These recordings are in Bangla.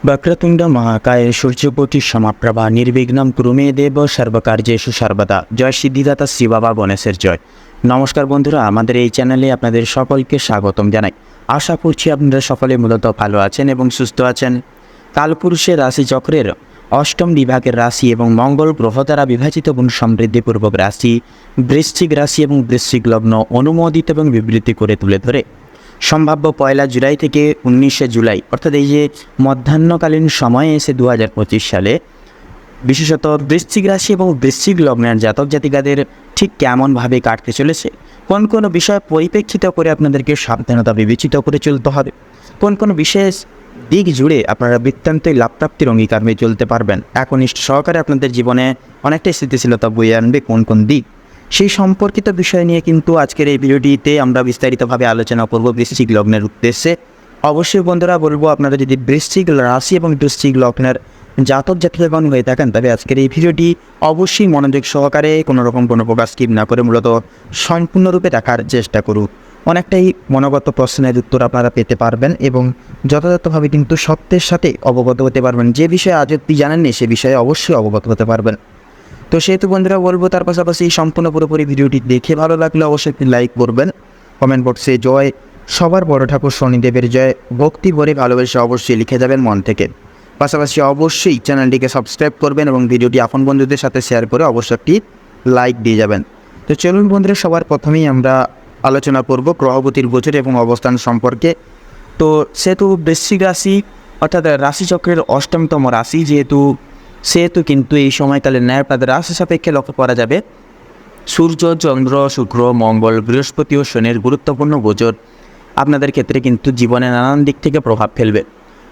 वक्रतुंड महाकाय सूर्यकोटि समाप्रभा निर्विघ्नं कुरु मे देव सर्वकार्येषु सर्वदा। जय सिद्धिदाता শ্রী বাবা গণেশের জয়। নমস্কার বন্ধুরা, আমাদের এই চ্যানেলে আপনাদের সকলকে স্বাগতম জানাই। আশা করছি আপনারা সকলে মূলত ভালো আছেন এবং সুস্থ আছেন। কালপুরুষের রাশিচক্রের অষ্টম বিভাগের রাশি এবং মঙ্গল গ্রহ দ্বারা বিভাজিত গুণ সমৃদ্ধিপূর্বক রাশি বৃশ্চিক রাশি এবং বৃশ্চিক লগ্ন অনুমোদিত এবং বিবৃতি করে তুলে ধরে সম্ভাব্য 1 জুলাই থেকে 19 জুলাই অর্থাৎ এই যে মধ্যাহ্নকালীন সময়ে এসে 2025 সালে বিশেষত বৃশ্চিক রাশি এবং বৃশ্চিক লগ্নের জাতক জাতিকাদের ঠিক কেমনভাবে কাটতে চলেছে, কোন কোন বিষয় পরিপ্রেক্ষিত করে আপনাদেরকে সাবধানতা বিবেচিত করে চলতে হবে, কোন কোন বিশেষ দিক জুড়ে আপনারা বৃত্তান্তে লাভপ্রাপ্তির অঙ্গীকার হয়ে চলতে পারবেন, একনিষ্ঠ সহকারে আপনাদের জীবনে অনেকটাই স্থিতিশীলতা বয়ে আনবে কোন কোন দিক, সেই সম্পর্কিত বিষয় নিয়ে কিন্তু আজকের এই ভিডিওটিতে আমরা বিস্তারিতভাবে আলোচনা করব বৃশ্চিক লগ্নের উদ্দেশ্যে। অবশ্যই বন্ধুরা বলবো, আপনারা যদি বৃশ্চিক রাশি এবং বৃশ্চিক লগ্নের জাতক জাতিকাগণ হয়ে থাকেন তবে আজকের এই ভিডিওটি অবশ্যই মনোযোগ সহকারে কোনো প্রকার স্কিপ না করে মূলত সম্পূর্ণরূপে দেখার চেষ্টা করুন। অনেকটাই মনোগত প্রশ্নের উত্তর আপনারা পেতে পারবেন এবং যথাযথভাবে কিন্তু সত্যের সাথে অবগত হতে পারবেন। যে বিষয়ে আজ অব্দি জানেননি সে বিষয়ে অবশ্যই অবগত হতে পারবেন। তো সেহেতু বন্ধুরা বলবো, তার পাশাপাশি সম্পূর্ণ পুরোপুরি ভিডিওটি দেখে ভালো লাগলে অবশ্যই একটি লাইক করবেন, কমেন্ট বক্সে জয় সবার বড় ঠাকুর শনিদেবের জয় ভক্তি ভরে ভালোবেসে অবশ্যই লিখে যাবেন মন থেকে। পাশাপাশি অবশ্যই চ্যানেলটিকে সাবস্ক্রাইব করবেন এবং ভিডিওটি আপন বন্ধুদের সাথে শেয়ার করে অবশ্যই একটি লাইক দিয়ে যাবেন। তো চলুন বন্ধুরা, সবার প্রথমেই আমরা আলোচনা করব গ্রহগতির গোচর এবং অবস্থান সম্পর্কে। তো সেহেতু বৃশ্চিক রাশি অর্থাৎ রাশিচক্রের অষ্টমতম রাশি সেহেতু কিন্তু এই সময়কালে ন্যায়পাত রাশি সাপেক্ষে লক্ষ্য করা যাবে সূর্য, চন্দ্র, শুক্র, মঙ্গল, বৃহস্পতি ও শনির গুরুত্বপূর্ণ গোচর আপনাদের ক্ষেত্রে কিন্তু জীবনে নানান দিক থেকে প্রভাব ফেলবে।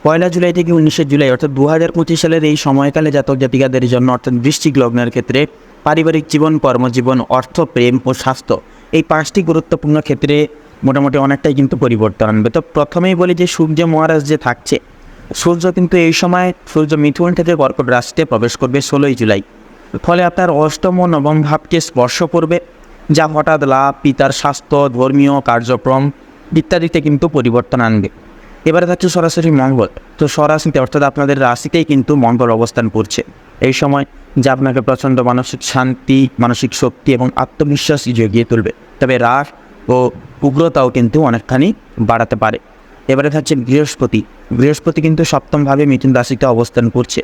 1 জুলাই থেকে 19 জুলাই অর্থাৎ 2025 সালের এই সময়কালে জাতক জাতিকাদের জন্য অর্থাৎ বৃশ্চিক লগ্নের ক্ষেত্রে পারিবারিক জীবন, কর্মজীবন, অর্থ, প্রেম ও স্বাস্থ্য এই 5টি গুরুত্বপূর্ণ ক্ষেত্রে মোটামুটি অনেকটাই কিন্তু পরিবর্তন আনবে। তো প্রথমেই বলি যে সূর্য মহারাজ যে থাকছে, সূর্য কিন্তু এই সময় সূর্য মিথুন থেকে কর্কট রাশিতে প্রবেশ করবে 16 জুলাই। ফলে আপনার অষ্টম ও নবম ভাবকে স্পর্শ করবে, যা হঠাৎ লাভ, পিতার স্বাস্থ্য, ধর্মীয় কার্যক্রম ইত্যাদিতে কিন্তু পরিবর্তন আনবে। এবারে থাকছে সরাসরি মঙ্গল। তো সরাসরি অর্থাৎ আপনাদের রাশিতেই কিন্তু মঙ্গল অবস্থান করছে এই সময়, যা আপনাকে প্রচণ্ড মানসিক শান্তি, মানসিক শক্তি এবং আত্মবিশ্বাস জগিয়ে তুলবে, তবে রাগ ও উগ্রতাও কিন্তু অনেকখানি বাড়াতে পারে। এবারে থাকছে বৃহস্পতি কিন্তু সপ্তমভাবে মিথুন রাশিতে অবস্থান করছে।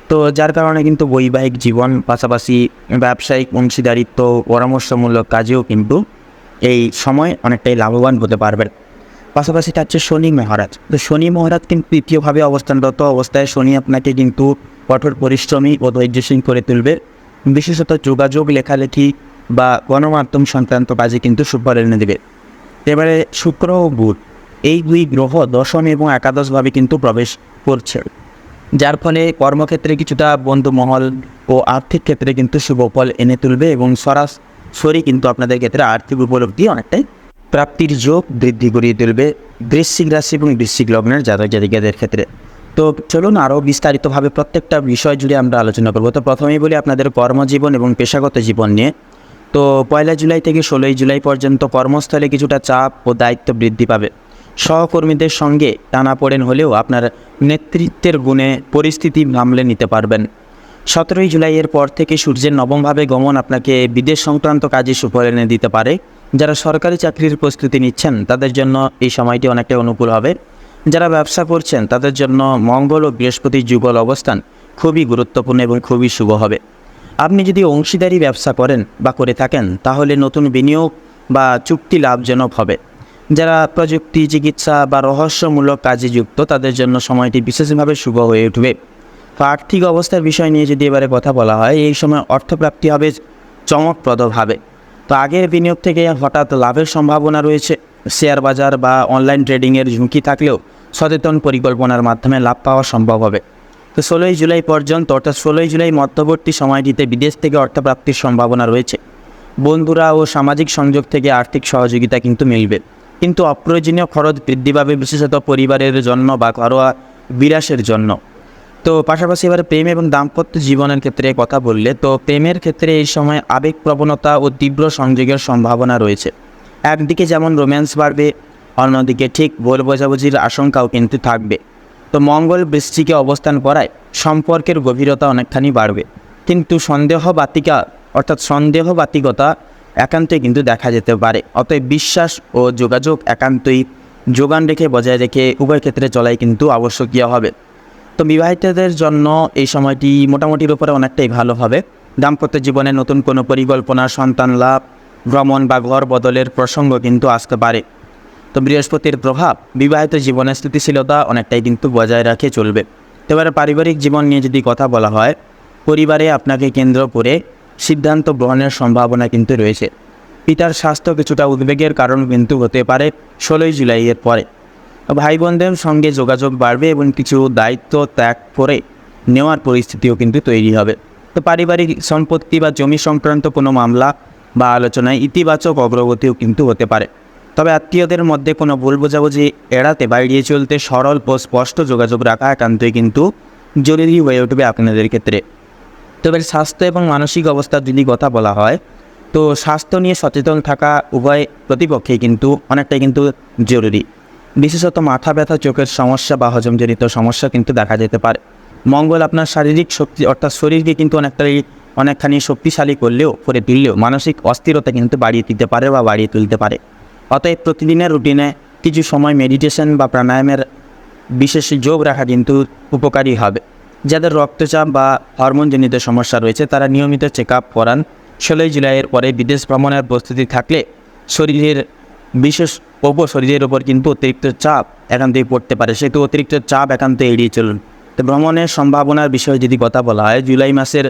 তো যার কারণে কিন্তু বৈবাহিক জীবন পাশাপাশি ব্যবসায়িক অংশীদারিত্ব, পরামর্শমূলক কাজেও কিন্তু এই সময় অনেকটাই লাভবান হতে পারবেন। পাশাপাশি থাকছে শনি মহারাজ। তো শনি মহারাজ কিন্তু তৃতীয়ভাবে অবস্থানরত অবস্থায় শনি আপনাকে কিন্তু কঠোর পরিশ্রমী ও ধৈর্যশীল করে তুলবে, বিশেষত যোগাযোগ, লেখালেখি বা গণমাধ্যম সংক্রান্ত কাজে কিন্তু সুফল এনে দেবে। এবারে শুক্র ও বুধ এই দুই গ্রহ দশম এবং একাদশভাবে কিন্তু প্রবেশ করছে, যার ফলে কর্মক্ষেত্রে কিছুটা বন্ধুমহল ও আর্থিক ক্ষেত্রে কিন্তু শুভফল এনে তুলবে এবং সরাসরি কিন্তু আপনাদের ক্ষেত্রে আর্থিক উপলব্ধি অনেকটাই প্রাপ্তির যোগ বৃদ্ধি করিয়ে তুলবে বৃশ্চিক রাশি এবং বৃশ্চিক লগ্নের জাতক জাতিকাদের ক্ষেত্রে। তো চলুন আরও বিস্তারিতভাবে প্রত্যেকটা বিষয় জুড়ে আমরা আলোচনা করব। তো প্রথমেই বলি আপনাদের কর্মজীবন এবং পেশাগত জীবন নিয়ে। তো 1 জুলাই থেকে 16 জুলাই পর্যন্ত কর্মস্থলে কিছুটা চাপ ও দায়িত্ব বৃদ্ধি পাবে। সহকর্মীদের সঙ্গে টানাপোড়েন হলেও আপনার নেতৃত্বের গুণে পরিস্থিতি সামলে নিতে পারবেন। 17 জুলাইয়ের পর থেকে সূর্যের নবমভাবে গমন আপনাকে বিদেশ সংক্রান্ত কাজে সুফল এনে দিতে পারে। যারা সরকারি চাকরির প্রস্তুতি নিচ্ছেন তাদের জন্য এই সময়টি অনেকটাই অনুকূল হবে। যারা ব্যবসা করছেন তাদের জন্য মঙ্গল ও বৃহস্পতির যুগল অবস্থান খুবই গুরুত্বপূর্ণ এবং খুবই শুভ হবে। আপনি যদি অংশীদারি ব্যবসা করেন বা করে থাকেন তাহলে নতুন বিনিয়োগ বা চুক্তি লাভজনক হবে। যারা প্রযুক্তি, চিকিৎসা বা রহস্যমূলক কাজে যুক্ত তাদের জন্য সময়টি বিশেষভাবে শুভ হয়ে উঠবে। তো আর্থিক অবস্থার বিষয় নিয়ে যদি এবারে কথা বলা হয়, এই সময় অর্থপ্রাপ্তি হবে চমকপ্রদভাবে। তো আগের বিনিয়োগ থেকে হঠাৎ লাভের সম্ভাবনা রয়েছে। শেয়ার বাজার বা অনলাইন ট্রেডিংয়ের ঝুঁকি থাকলেও সচেতন পরিকল্পনার মাধ্যমে লাভ পাওয়া সম্ভব হবে। তো 16 জুলাই পর্যন্ত অর্থাৎ 16 জুলাই মধ্যবর্তী সময়টিতে বিদেশ থেকে অর্থপ্রাপ্তির সম্ভাবনা রয়েছে। বন্ধুরা ও সামাজিক সংযোগ থেকে আর্থিক সহযোগিতা কিন্তু মিলবে, কিন্তু অপ্রয়োজনীয় খরচ বৃদ্ধি পাবে, বিশেষত পরিবারের জন্য বা ঘরোয়া বিলাসের জন্য। তো পাশাপাশি এবার প্রেম এবং দাম্পত্য জীবনের ক্ষেত্রে কথা বললে, তো প্রেমের ক্ষেত্রে এই সময় আবেগ প্রবণতা ও তীব্র সংযোগের সম্ভাবনা রয়েছে। একদিকে যেমন রোম্যান্স বাড়বে, অন্যদিকে ঠিক ভুল বোঝাবুঝির আশঙ্কাও কিন্তু থাকবে। তো মঙ্গল বৃশ্চিকে অবস্থান করায় সম্পর্কের গভীরতা অনেকখানি বাড়বে, কিন্তু সন্দেহবাতিকতা একান্তই কিন্তু দেখা যেতে পারে। অতএব বিশ্বাস ও যোগাযোগ একান্তই যোগান রেখে বজায় রেখে উভয় ক্ষেত্রে চলাই কিন্তু আবশ্যকীয় হবে। তো বিবাহিতদের জন্য এই সময়টি মোটামুটির উপরে অনেকটাই ভালো হবে। দাম্পত্য জীবনে নতুন কোনো পরিকল্পনা, সন্তান লাভ, ভ্রমণ বা ঘর বদলের প্রসঙ্গ কিন্তু আসতে পারে। তো বৃহস্পতির প্রভাব বিবাহিত জীবনের স্থিতিশীলতা অনেকটাই কিন্তু বজায় রাখে চলবে। এবারে পারিবারিক জীবন নিয়ে যদি কথা বলা হয়, পরিবারে আপনাকে কেন্দ্র করে সিদ্ধান্ত গ্রহণের সম্ভাবনা কিন্তু রয়েছে। পিতার স্বাস্থ্য কিছুটা উদ্বেগের কারণ কিন্তু হতে পারে 16 জুলাইয়ের পরে। ভাই বোনদের সঙ্গে যোগাযোগ বাড়বে এবং কিছু দায়িত্ব ত্যাগ করে নেওয়ার পরিস্থিতিও কিন্তু তৈরি হবে। তো পারিবারিক সম্পত্তি বা জমি সংক্রান্ত কোনো মামলা বা আলোচনায় ইতিবাচক অগ্রগতিও কিন্তু হতে পারে। তবে আত্মীয়দের মধ্যে কোনো ভুল বোঝাবুঝি এড়াতে বা এড়িয়ে চলতে সরল ও স্পষ্ট যোগাযোগ রাখা একান্তই কিন্তু জরুরি হয়ে উঠবে আপনাদের ক্ষেত্রে। তবে স্বাস্থ্য এবং মানসিক অবস্থার যদি কথা বলা হয়, তো স্বাস্থ্য নিয়ে সচেতন থাকা উভয় প্রতিপক্ষেই কিন্তু অনেকটাই কিন্তু জরুরি। বিশেষত মাথা ব্যথা, চোখের সমস্যা বা হজমজনিত সমস্যা কিন্তু দেখা যেতে পারে। মঙ্গল আপনার শারীরিক শক্তি অর্থাৎ শরীরকে কিন্তু অনেকখানি শক্তিশালী করে তুললেও মানসিক অস্থিরতা কিন্তু বাড়িয়ে দিতে পারে বা বাড়িয়ে তুলতে পারে। অতএব প্রতিদিনের রুটিনে কিছু সময় মেডিটেশন বা প্রাণায়ামের বিশেষ যোগ রাখা কিন্তু উপকারী হবে। যাদের রক্তচাপ বা হরমোনজনিত সমস্যা রয়েছে তারা নিয়মিত চেক আপ করান। 16 জুলাইয়ের পরে বিদেশ ভ্রমণের প্রস্তুতি থাকলে শরীরের ওপর কিন্তু অতিরিক্ত চাপ একান্তই পড়তে পারে, সেহেতু অতিরিক্ত চাপ একান্ত এড়িয়ে চলুন। তো ভ্রমণের সম্ভাবনার বিষয়ে যদি কথা বলা হয়, জুলাই মাসের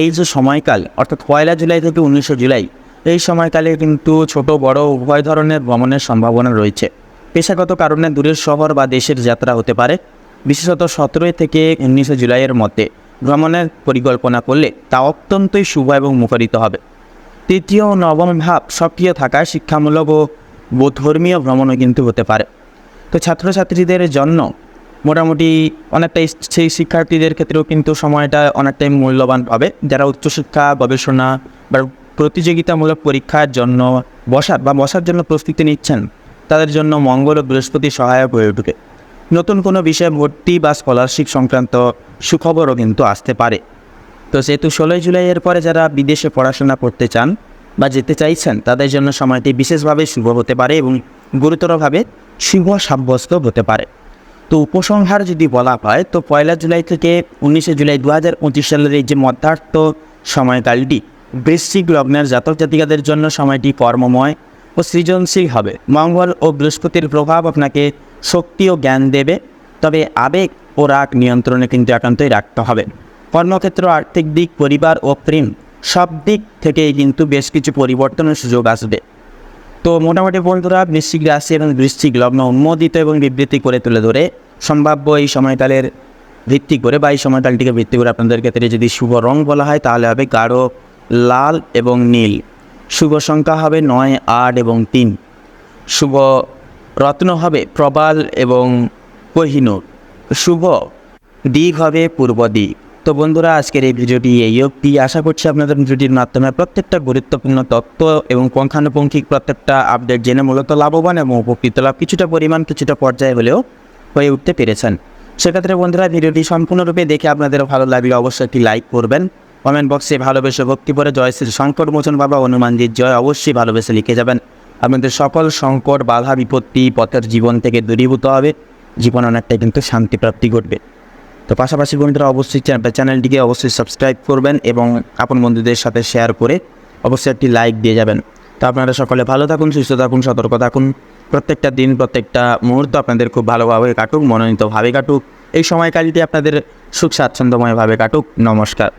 এই যে সময়কাল অর্থাৎ 1 জুলাই থেকে 19 জুলাই, এই সময়কালে কিন্তু ছোট বড় উভয় ধরনের ভ্রমণের সম্ভাবনা রয়েছে। পেশাগত কারণে দূরের শহর বা দেশের যাত্রা হতে পারে। বিশেষত 17 থেকে 19 জুলাইয়ের মধ্যে ভ্রমণের পরিকল্পনা করলে তা অত্যন্তই শুভ এবং মুখরিত হবে। তৃতীয় ও নবম ভাব সক্রিয় থাকায় শিক্ষামূলক ও ধর্মীয় ভ্রমণও কিন্তু হতে পারে। তো ছাত্রছাত্রীদের জন্য মোটামুটি অনেকটাই, সেই শিক্ষার্থীদের ক্ষেত্রেও কিন্তু সময়টা অনেকটাই মূল্যবান হবে। যারা উচ্চশিক্ষা, গবেষণা বা প্রতিযোগিতামূলক পরীক্ষার জন্য বসার জন্য প্রস্তুতি নিচ্ছেন, তাদের জন্য মঙ্গল ও বৃহস্পতি সহায়ক হয়ে উঠবে। নতুন কোনো বিষয়ে ভর্তি বা স্কলারশিপ সংক্রান্ত সুখবরও কিন্তু আসতে পারে। তো যেহেতু 16 জুলাইয়ের পরে যারা বিদেশে পড়াশোনা করতে চান বা যেতে চাইছেন, তাদের জন্য সময়টি বিশেষভাবে শুভ হতে পারে এবং গুরুতরভাবে শুভ সাব্যস্ত হতে পারে। তো উপসংহার যদি বলা হয়, তো 1 জুলাই থেকে 19 জুলাই 2025 সালের এই যে মধ্যার্থ সময়কালটি বৃশ্চিক লগ্নের জাতক জাতিকাদের জন্য সময়টি কর্মময় ও সৃজনশীল হবে। মঙ্গল ও বৃহস্পতির প্রভাব আপনাকে শক্তি ও জ্ঞান দেবে, তবে আবেগ ও রাগ নিয়ন্ত্রণে কিন্তু একান্তই রাখতে হবে। কর্মক্ষেত্র, আর্থিক দিক, পরিবার ও প্রেম সব দিক থেকেই কিন্তু বেশ কিছু পরিবর্তনের সুযোগ আসবে। তো মোটামুটি বন্ধুরা, বৃশ্চিক রাশি এবং বৃশ্চিক লগ্ন উন্মোদিত এবং বিবৃতি করে তুলে ধরে সম্ভাব্য এই সময়কালের ভিত্তি করে বা এই সময়কালটিকে ভিত্তি করে আপনাদের ক্ষেত্রে যদি শুভ রং বলা হয় তাহলে হবে গাঢ় লাল এবং নীল। শুভ সংখ্যা হবে 9, 8 এবং 3। শুভ রত্ন হবে প্রবাল এবং কোহিনূর। শুভ দিক হবে পূর্ব দিক। তো বন্ধুরা, আজকের এই ভিডিওটি এই অবধি। আশা করছি আপনাদের ভিডিওটির মাধ্যমে প্রত্যেকটা গুরুত্বপূর্ণ তথ্য এবং পুঙ্খানুপুঙ্খিক প্রত্যেকটা আপডেট জেনে মূলত লাভবান এবং উপকৃত লাভ কিছুটা পর্যায়ে হলেও হয়ে উঠতে পেরেছেন। সেক্ষেত্রে বন্ধুরা, ভিডিওটি সম্পূর্ণরূপে দেখে আপনাদের ভালো লাগলে অবশ্যই একটি লাইক করবেন। কমেন্ট বক্সে ভালোবেসে ভক্তি করে জয় শ্রী সংকট মোচন বাবা হনুমানজির জয় অবশ্যই ভালোবেসে লিখে যাবেন। আপনাদের সকল সংকট, বাধা, বিপত্তি পথের জীবন থেকে দূরীভূত হবে, জীবন অনেকটাই কিন্তু শান্তি প্রাপ্তি ঘটবে। তো পাশাপাশি বন্ধুরা, অবশ্যই চ্যানেলটিকে অবশ্যই সাবস্ক্রাইব করবেন এবং আপন বন্ধুদের সাথে শেয়ার করে অবশ্যই একটি লাইক দিয়ে যাবেন। তো আপনারা সকলে ভালো থাকুন, সুস্থ থাকুন, সতর্ক থাকুন। প্রত্যেকটা দিন, প্রত্যেকটা মুহূর্ত আপনাদের খুব ভালোভাবে কাটুক, মনোনীতভাবে কাটুক। এই সময়কালটি আপনাদের সুখ স্বাচ্ছন্দ্যময়ভাবে কাটুক। নমস্কার।